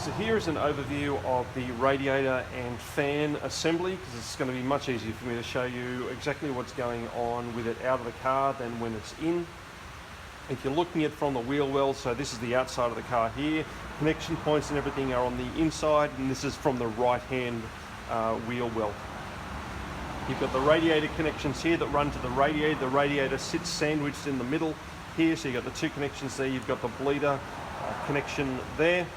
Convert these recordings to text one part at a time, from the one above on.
So here is an overview of the radiator and fan assembly, because it's going to be much easier for me to show you exactly what's going on with it out of the car than when it's in. If you're looking at it from the wheel well, so this is the outside of the car here, connection points and everything are on the inside, and this is from the right hand wheel well. You've got the radiator connections here that run to the radiator. The radiator sits sandwiched in the middle here, so you've got the two connections there. You've got the bleeder connection there.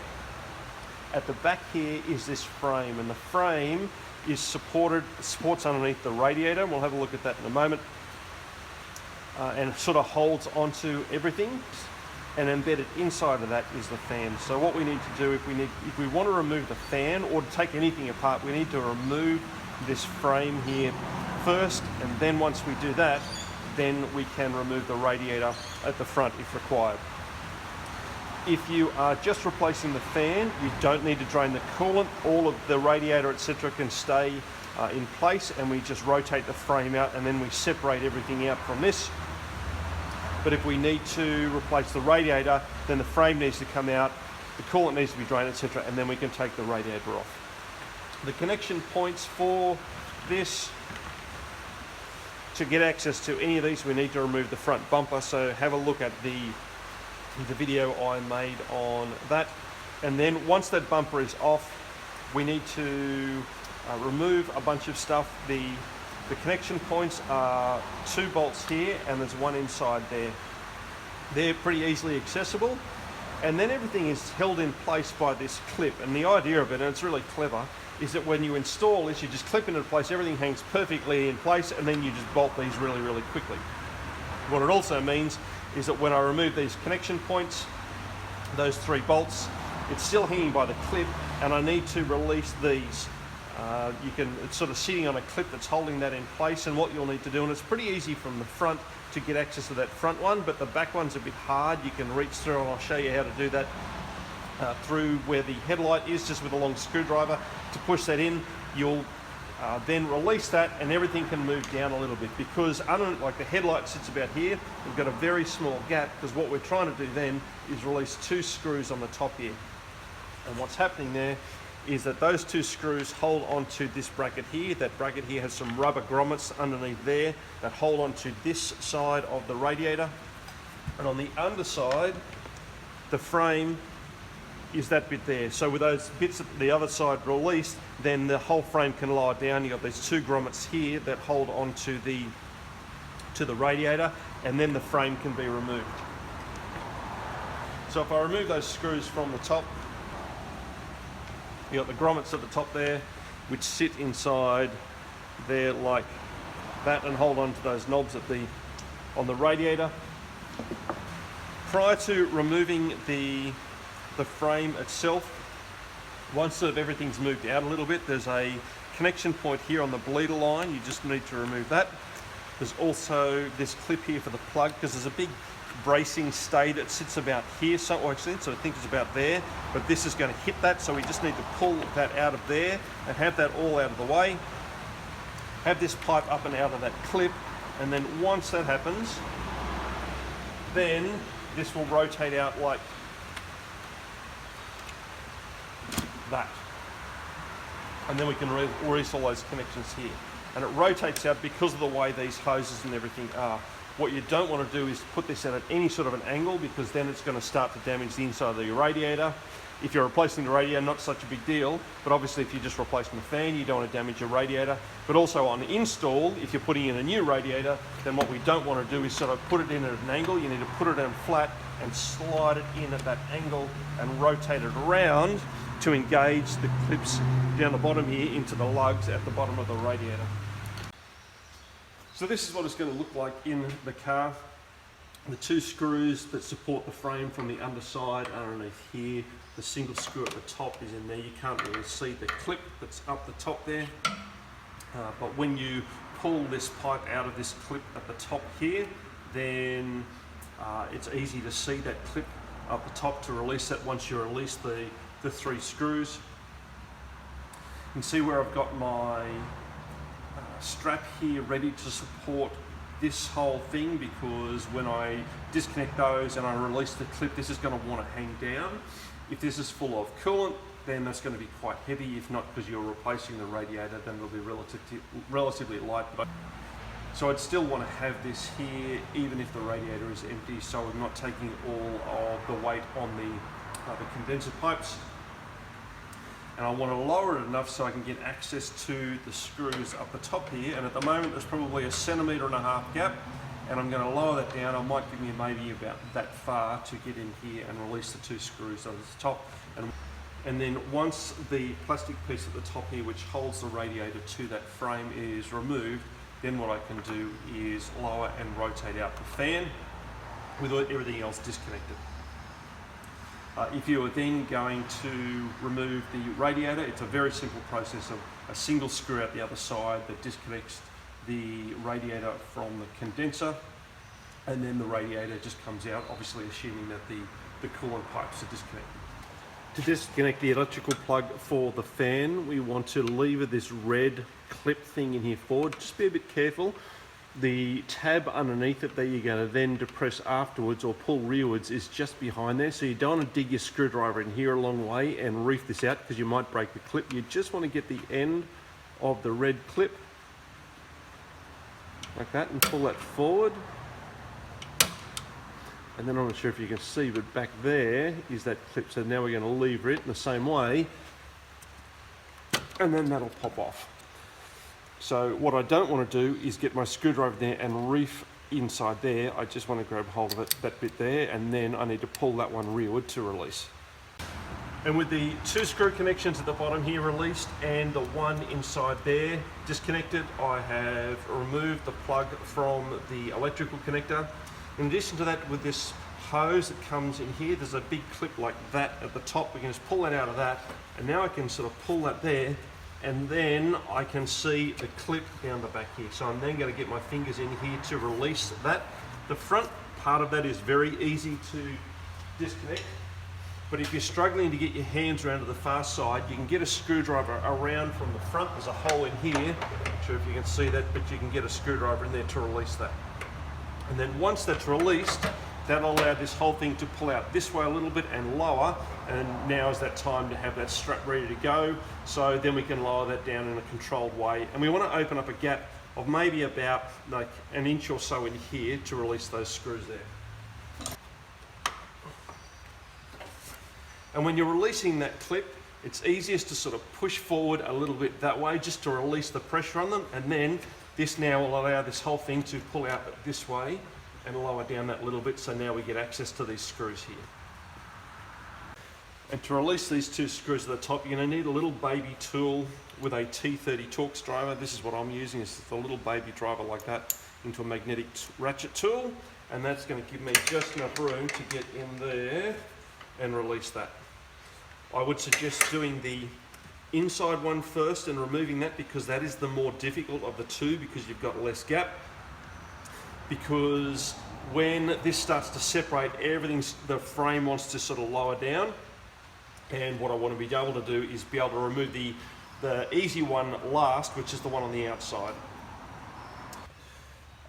At the back here is this frame, and the frame is supports underneath the radiator, and we'll have a look at that in a moment. And it sort of holds onto everything, and embedded inside of that is the fan. So what we need to do, if we want to remove the fan or to take anything apart, we need to remove this frame here first, and then once we do that, then we can remove the radiator at the front if required. If you are just replacing the fan, you don't need to drain the coolant. All of the radiator, etc., can stay in place, and we just rotate the frame out, and then we separate everything out from this. But if we need to replace the radiator, then the frame needs to come out, the coolant needs to be drained, etc., and then we can take the radiator off. The connection points for this, to get access to any of these, we need to remove the front bumper. So have a look at the video I made on that. And then once that bumper is off, we need to remove a bunch of stuff. The connection points are 2 bolts here, and there's one inside there. They're pretty easily accessible, and then everything is held in place by this clip. And the idea of it, and it's really clever, is that when you install this, you just clip into place, everything hangs perfectly in place, and then you just bolt these really, really quickly. What it also means is that when I remove these connection points, those 3 bolts, it's still hanging by the clip, and I need to release these. It's sort of sitting on a clip that's holding that in place, and what you'll need to do, and it's pretty easy from the front to get access to that front one, but the back one's a bit hard. You can reach through, and I'll show you how to do that through where the headlight is, just with a long screwdriver. To push that in, you'll then release that, and everything can move down a little bit, because like the headlight sits about here, we've got a very small gap, because what we're trying to do then is release 2 screws on the top here. And what's happening there is that those 2 screws hold onto this bracket here. That bracket here has some rubber grommets underneath there that hold onto this side of the radiator. And on the underside, the frame is that bit there. So with those bits at the other side released, then the whole frame can lie down. You've got these 2 grommets here that hold onto the radiator, and then the frame can be removed. So if I remove those screws from the top, you've got the grommets at the top there, which sit inside there like that and hold on to those knobs on the radiator. Prior to removing the frame itself, once sort of everything's moved out a little bit, there's a connection point here on the bleeder line. You just need to remove that. There's also this clip here for the plug, because there's a big bracing stay that sits about here, so I think it's about there, but this is going to hit that, so we just need to pull that out of there and have that all out of the way. Have this pipe up and out of that clip, and then once that happens, then this will rotate out like that, and then we can release all those connections here, and it rotates out because of the way these hoses and everything are. What you don't want to do is put this at any sort of an angle, because then it's going to start to damage the inside of your radiator. If you're replacing the radiator, not such a big deal, but obviously if you're just replacing the fan, you don't want to damage your radiator. But also on install, if you're putting in a new radiator, then what we don't want to do is sort of put it in at an angle. You need to put it in flat and slide it in at that angle and rotate it around to engage the clips down the bottom here into the lugs at the bottom of the radiator. So this is what it's going to look like in the car. The 2 screws that support the frame from the underside are underneath here. The single screw at the top is in there. You can't really see the clip that's up the top there. But when you pull this pipe out of this clip at the top here, then it's easy to see that clip up the top to release that once you release the 3 screws. You can see where I've got my strap here ready to support this whole thing, because when I disconnect those and I release the clip, this is going to want to hang down. If this is full of coolant, then that's going to be quite heavy. If not because you're replacing the radiator, then it'll be relatively light. So I'd still want to have this here even if the radiator is empty, so I'm not taking all of the weight on the condenser pipes. And I want to lower it enough so I can get access to the screws up the top here, and at the moment there's probably 1.5 centimetre gap, and I'm going to lower that down. I might give me maybe about that far to get in here and release the 2 screws on the top. And then once the plastic piece at the top here which holds the radiator to that frame is removed, then what I can do is lower and rotate out the fan with everything else disconnected. If you are then going to remove the radiator, it's a very simple process of a single screw out the other side that disconnects the radiator from the condenser, and then the radiator just comes out, obviously assuming that the coolant pipes are disconnected. To disconnect the electrical plug for the fan, we want to lever this red clip thing in here forward. Just be a bit careful. The tab underneath it that you're going to then depress afterwards or pull rearwards is just behind there, so you don't want to dig your screwdriver in here a long way and reef this out because you might break the clip. You just want to get the end of the red clip like that and pull that forward. And then I'm not sure if you can see, but back there is that clip. So now we're going to lever it in the same way, and then that'll pop off. So what I don't want to do is get my screwdriver there and reef inside there. I just want to grab hold of it, that bit there, and then I need to pull that one rearward to release. And with the 2 screw connections at the bottom here released and the one inside there disconnected, I have removed the plug from the electrical connector. In addition to that, with this hose that comes in here, there's a big clip like that at the top. We can just pull that out of that, and now I can sort of pull that there, and then I can see the clip down the back here. So I'm then going to get my fingers in here to release that. The front part of that is very easy to disconnect, but if you're struggling to get your hands around to the far side, you can get a screwdriver around from the front. There's a hole in here, not sure if you can see that, but you can get a screwdriver in there to release that. And then once that's released, that'll allow this whole thing to pull out this way a little bit and lower, and now is that time to have that strap ready to go. So then we can lower that down in a controlled way, and we want to open up a gap of maybe about like 1 inch or so in here to release those screws there. And when you're releasing that clip, it's easiest to sort of push forward a little bit that way just to release the pressure on them, and then this now will allow this whole thing to pull out this way and lower down that little bit, so now we get access to these screws here. And to release these 2 screws at the top, you're going to need a little baby tool with a T30 Torx driver. This is what I'm using, is a little baby driver like that into a magnetic ratchet tool, and that's going to give me just enough room to get in there and release that. I would suggest doing the inside one first and removing that, because that is the more difficult of the 2 because you've got less gap. Because when this starts to separate, the frame wants to sort of lower down, and what I want to be able to do is be able to remove the easy one last, which is the one on the outside.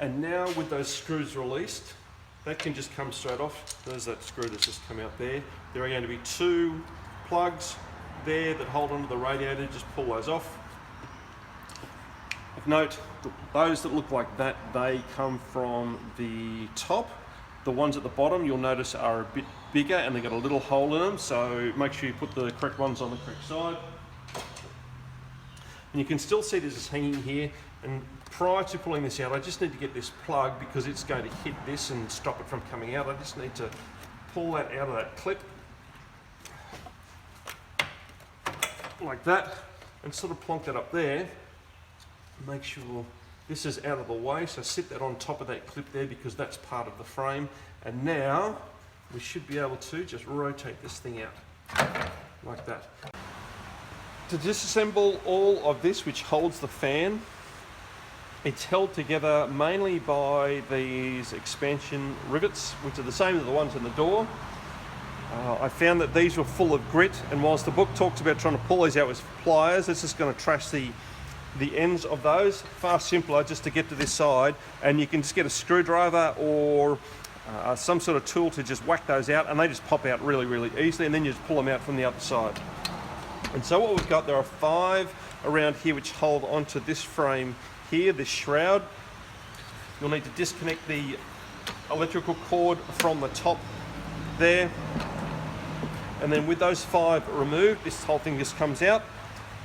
And now with those screws released, that can just come straight off. There's that screw that's just come out there. There are going to be 2 plugs there that hold onto the radiator. Just pull those off. Of note, those that look like that, they come from the top. The ones at the bottom, you'll notice, are a bit bigger and they've got a little hole in them, so make sure you put the correct ones on the correct side. And you can still see this is hanging here, and prior to pulling this out, I just need to get this plug because it's going to hit this and stop it from coming out. I just need to pull that out of that clip like that and sort of plonk that up there. Make sure this is out of the way, so sit that on top of that clip there because that's part of the frame. And now we should be able to just rotate this thing out like that. To disassemble all of this which holds the fan, it's held together mainly by these expansion rivets, which are the same as the ones in the door. I found that these were full of grit, and whilst the book talks about trying to pull these out with pliers, it's just going to trash the ends of those. Far simpler just to get to this side, and you can just get a screwdriver or some sort of tool to just whack those out, and they just pop out really, really easily, and then you just pull them out from the other side. And so what we've got, there are 5 around here which hold onto this frame here, this shroud. You'll need to disconnect the electrical cord from the top there. And then with those 5 removed, this whole thing just comes out.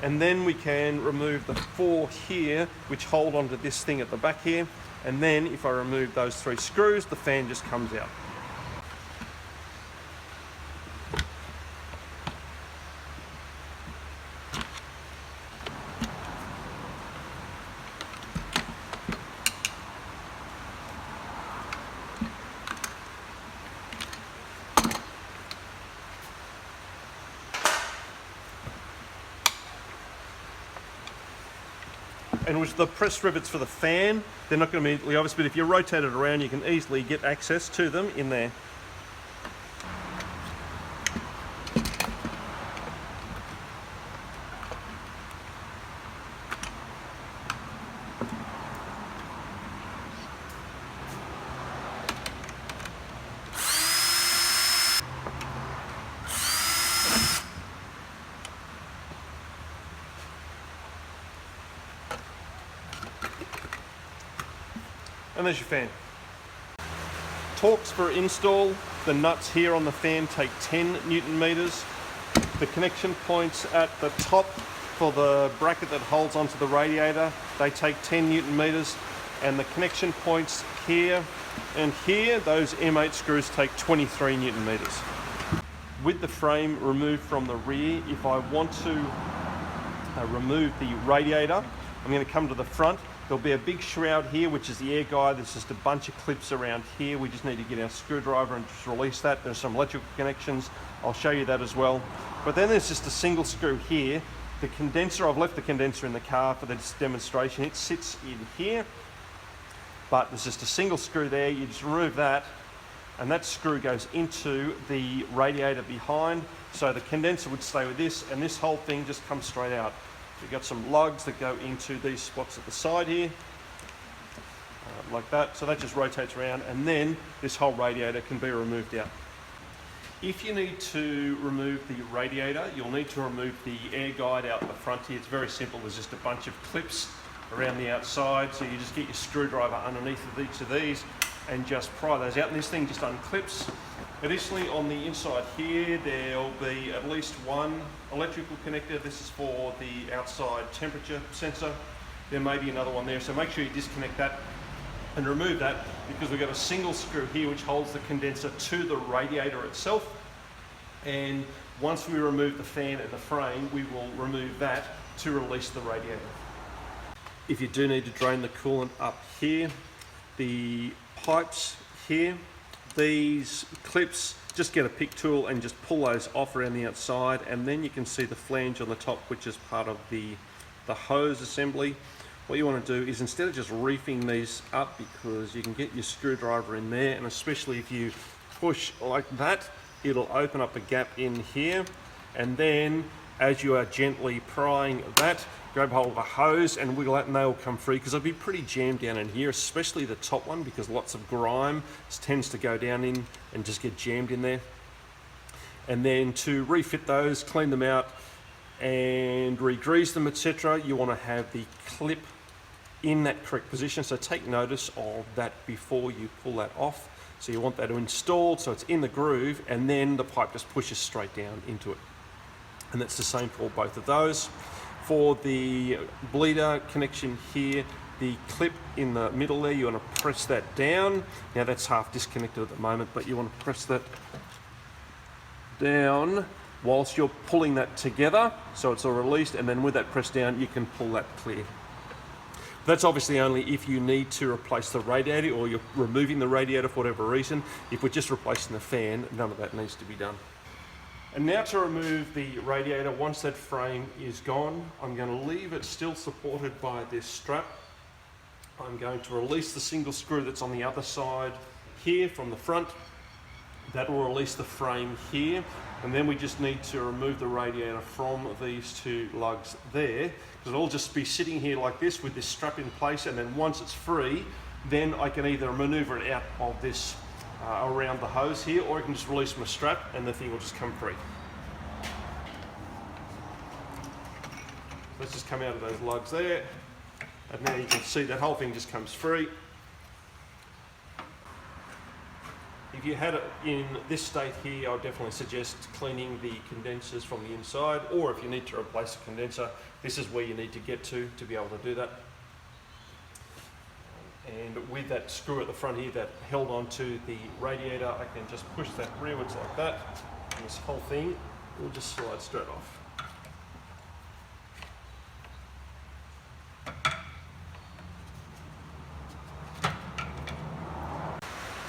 And then we can remove the 4 here, which hold onto this thing at the back here. And then if I remove those 3 screws, the fan just comes out. And with the press rivets for the fan, they're not going to be immediately obvious, but if you rotate it around, you can easily get access to them in there. And there's your fan. Torques for install, the nuts here on the fan take 10 Newton meters. The connection points at the top for the bracket that holds onto the radiator, they take 10 Newton meters. And the connection points here and here, those M8 screws take 23 Newton meters. With the frame removed from the rear, if I want to remove the radiator, I'm going to come to the front. There'll be a big shroud here, which is the air guide. There's just a bunch of clips around here. We just need to get our screwdriver and just release that. There's some electrical connections. I'll show you that as well. But then there's just a single screw here. The condenser, I've left the condenser in the car for this demonstration. It sits in here, but there's just a single screw there. You just remove that, and that screw goes into the radiator behind. So the condenser would stay with this, and this whole thing just comes straight out. You've got some lugs that go into these spots at the side here, like that. So that just rotates around, and then this whole radiator can be removed out. If you need to remove the radiator, you'll need to remove the air guide out the front here. It's very simple. There's just a bunch of clips around the outside. So you just get your screwdriver underneath of each of these and just pry those out, and this thing just unclips. Additionally, on the inside here, there'll be at least one electrical connector. This is for the outside temperature sensor. There may be another one there, so make sure you disconnect that and remove that, because we've got a single screw here which holds the condenser to the radiator itself. And once we remove the fan and the frame, we will remove that to release the radiator. If you do need to drain the coolant up here, the pipes here, these clips, just get a pick tool and just pull those off around the outside, and then you can see the flange on the top, which is part of the hose assembly. What you want to do is, instead of just reefing these up, because you can get your screwdriver in there, and especially if you push like that, it'll open up a gap in here, and then as you are gently prying that, grab hold of a hose and wiggle that, and they'll come free, because they'll be pretty jammed down in here, especially the top one, because lots of grime tends to go down in and just get jammed in there. And then to refit those, clean them out and re-grease them, etc., you want to have the clip in that correct position. So take notice of that before you pull that off. So you want that installed so it's in the groove, and then the pipe just pushes straight down into it. And that's the same for both of those. For the bleeder connection here, the clip in the middle there, you want to press that down. Now that's half disconnected at the moment, but you want to press that down whilst you're pulling that together, so it's all released, and then with that pressed down, you can pull that clear. That's obviously only if you need to replace the radiator, or you're removing the radiator for whatever reason. If we're just replacing the fan, none of that needs to be done. And now to remove the radiator, once that frame is gone, I'm going to leave it still supported by this strap. I'm going to release the single screw that's on the other side here from the front. That will release the frame here, and then we just need to remove the radiator from these 2 lugs there, because it'll just be sitting here like this with this strap in place, and then once it's free, then I can either maneuver it out of this around the hose here, or I can just release my strap and the thing will just come free. Let's just come out of those lugs there, and now you can see that whole thing just comes free. If you had it in this state here, I'd definitely suggest cleaning the condensers from the inside, or if you need to replace a condenser, this is where you need to get to be able to do that. And with that screw at the front here that held onto the radiator, I can just push that rearwards like that, and this whole thing will just slide straight off.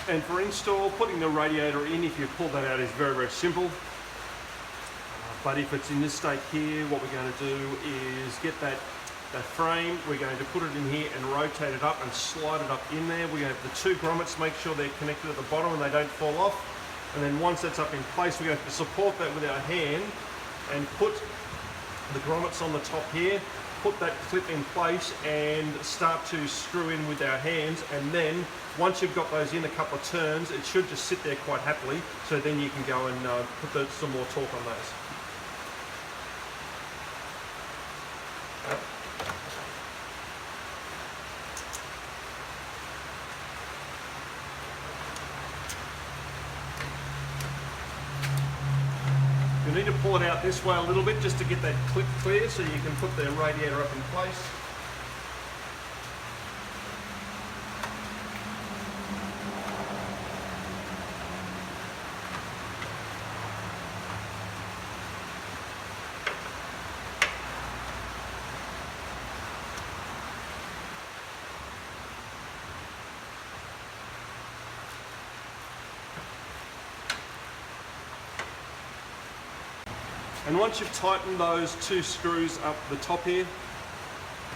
And for install, putting the radiator in, if you pull that out, is very, very simple. But if it's in this state here, what we're going to do is get that frame, we're going to put it in here and rotate it up and slide it up in there. We're going to have the two grommets, make sure they're connected at the bottom and they don't fall off. And then once that's up in place, we're going to have to support that with our hand and put the grommets on the top here, put that clip in place and start to screw in with our hands. And then once you've got those in a couple of turns, it should just sit there quite happily. So then you can go and put some more torque on those. You need to pull it out this way a little bit just to get that clip clear so you can put the radiator up in place. And once you've tightened those two screws up the top here,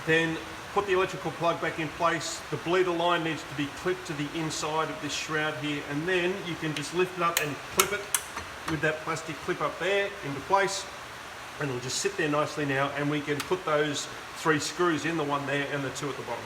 then put the electrical plug back in place. The bleeder line needs to be clipped to the inside of this shroud here, and then you can just lift it up and clip it with that plastic clip up there into place, and it'll just sit there nicely now, and we can put those three screws in, the one there and the two at the bottom.